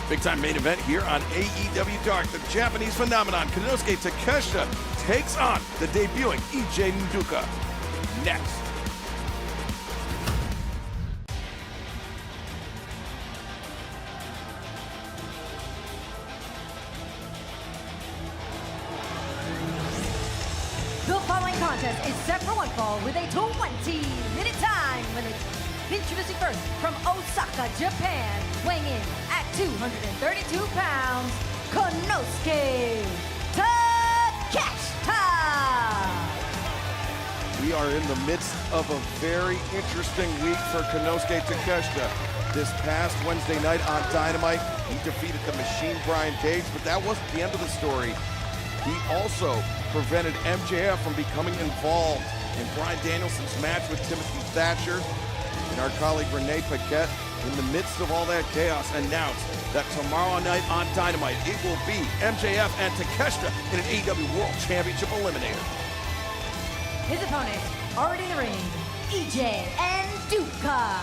Big-time main event here on AEW Dark. The Japanese phenomenon Konosuke Takeshita takes on the debuting EJ Nduka. Next. The following contest is set for one fall with a 20-minute time limit. Introducing first from Osaka, Japan, weighing in at 232 pounds, Konosuke Takeshita. We are in the midst of a very interesting week for Konosuke Takeshita. This past Wednesday night on Dynamite, he defeated the Machine Brian Cage, but that wasn't the end of the story. He also prevented MJF from becoming involved in Bryan Danielson's match with Timothy Thatcher. And our colleague Renee Paquette, in the midst of all that chaos, announced that tomorrow night on Dynamite, it will be MJF and Takeshita in an AEW World Championship Eliminator. His opponent, already in the ring, EJ Nduka.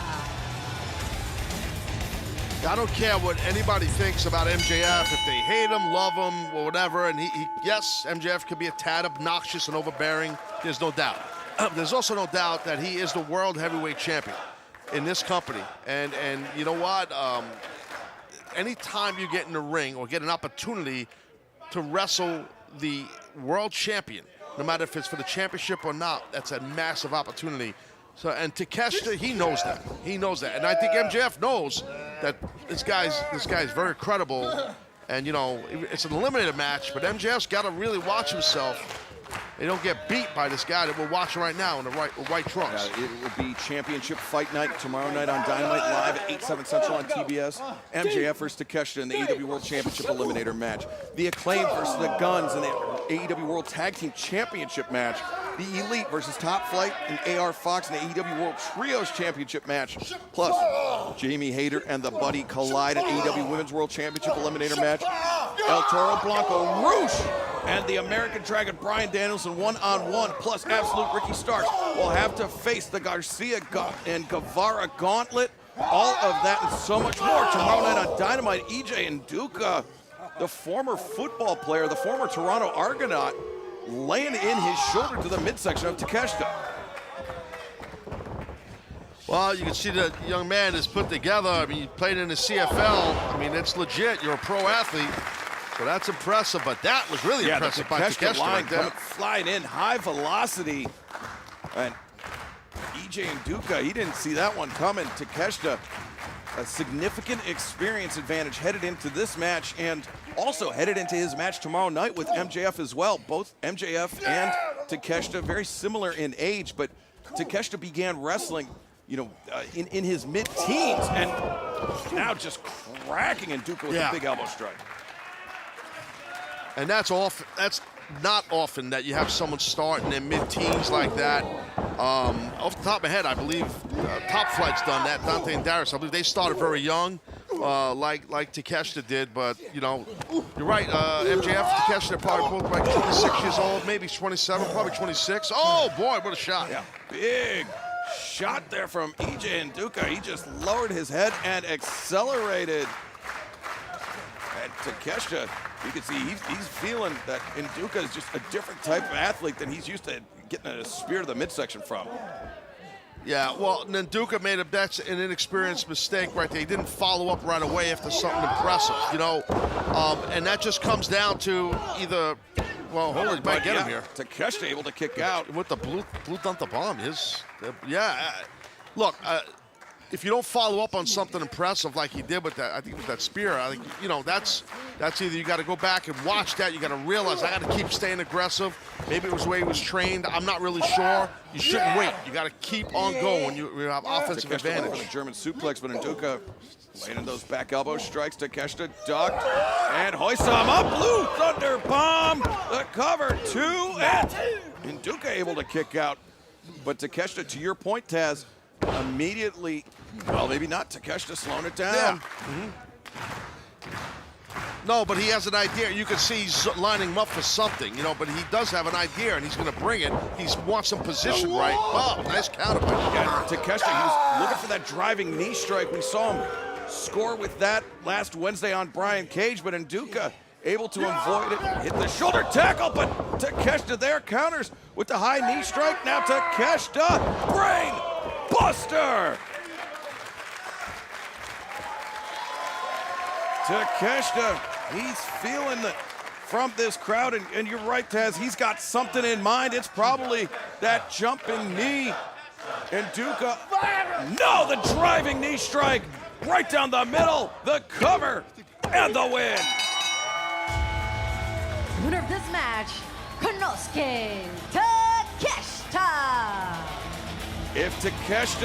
I don't care what anybody thinks about MJF, if they hate him, love him, or whatever. And yes, MJF could be a tad obnoxious and overbearing. There's no doubt. There's also no doubt that he is the world heavyweight champion in this company. And you know what? Anytime you get in the ring or get an opportunity to wrestle the world champion, no matter if it's for the championship or not, that's a massive opportunity. So, and Takeshita, he knows that. He knows that. And I think MJF knows that this guy's very credible. And, you know, it's an eliminator match, but MJF's got to really watch himself. They don't get beat by this guy that we're watching right now in the white trunks. It will be championship fight night tomorrow night on Dynamite, live at 8/7 Central on TBS. MJF versus Takeshita in the AEW World Championship Eliminator match. The Acclaim versus the Guns in the AEW World Tag Team Championship match. The Elite versus Top Flight and AR Fox in the AEW World Trios Championship match. Plus, Jamie Hayter and the Buddy collide in AEW Women's World Championship Eliminator match. El Toro Blanco Roosh and the American Dragon Bryan Danielson one-on-one, plus Absolute Ricky Starks will have to face the Garcia and Guevara Gauntlet. All of that and so much more tomorrow night on Dynamite. EJ Nduka, the former football player, the former Toronto Argonaut, laying in his shoulder to the midsection of Takeshita. Well, you can see the young man is put together. I mean, he played in the CFL. I mean, it's legit. You're a pro athlete. So that's impressive, but that was really impressive by Takeshita line right there. Flying in high velocity. And EJ Nduka, he didn't see that one coming. Takeshita, a significant experience advantage headed into this match and also headed into his match tomorrow night with MJF as well. Both MJF and Takeshita very similar in age, but Takeshita began wrestling, you know, in his mid-teens and now just cracking Nduka with a big elbow strike. And that's not often that you have someone start in their mid-teens like that. Off the top of my head, I believe Top Flight's done that. Dante and Darius, I believe they started very young, like Takeshita did. But, you know, you're right. MJF, Takeshita, probably both like 26 years old, maybe 27, probably 26. Oh, boy, what a shot. Yeah, big shot there from EJ Nduka. He just lowered his head and accelerated. And Takeshita, you can see he's feeling that Nduka is just a different type of athlete than he's used to getting a spear to the midsection from. Yeah, well, Nduka made that's an inexperienced mistake right there. He didn't follow up right away after something impressive, you know. And that just comes down to either, well, holy, might get him here. Takeshita able to kick out. With the blue Thunder bomb, look, if you don't follow up on something impressive like he did with that, I think with that spear, I think, you know, that's either you got to go back and watch that. You got to realize I got to keep staying aggressive. Maybe it was the way he was trained. I'm not really sure. You shouldn't wait. You got to keep on going. You have offensive advantage. For the German suplex, but Nduka landing those back elbow strikes. Takeshita ducked and hoists him up. Blue Thunder bomb. The cover 2 and Nduka able to kick out. But Takeshita, to your point, Taz, immediately, well, maybe not. Takeshita slowing it down. Yeah. No, but he has an idea. You can see he's lining him up for something, you know, but he does have an idea, and he's going to bring it. He wants some position right. Oh, nice counter. Yeah, Takeshita, he was looking for that driving knee strike. We saw him score with that last Wednesday on Brian Cage, but Nduka able to avoid it, hit the shoulder tackle, but Takeshita there counters with the high knee strike. Now Takeshita, brain buster! Takeshita, he's feeling the from this crowd, and you're right, Taz, he's got something in mind. It's probably that jumping knee. And Nduka, no, the driving knee strike right down the middle, the cover, and the win. Winner of this match, Konosuke Takeshita. If Takeshita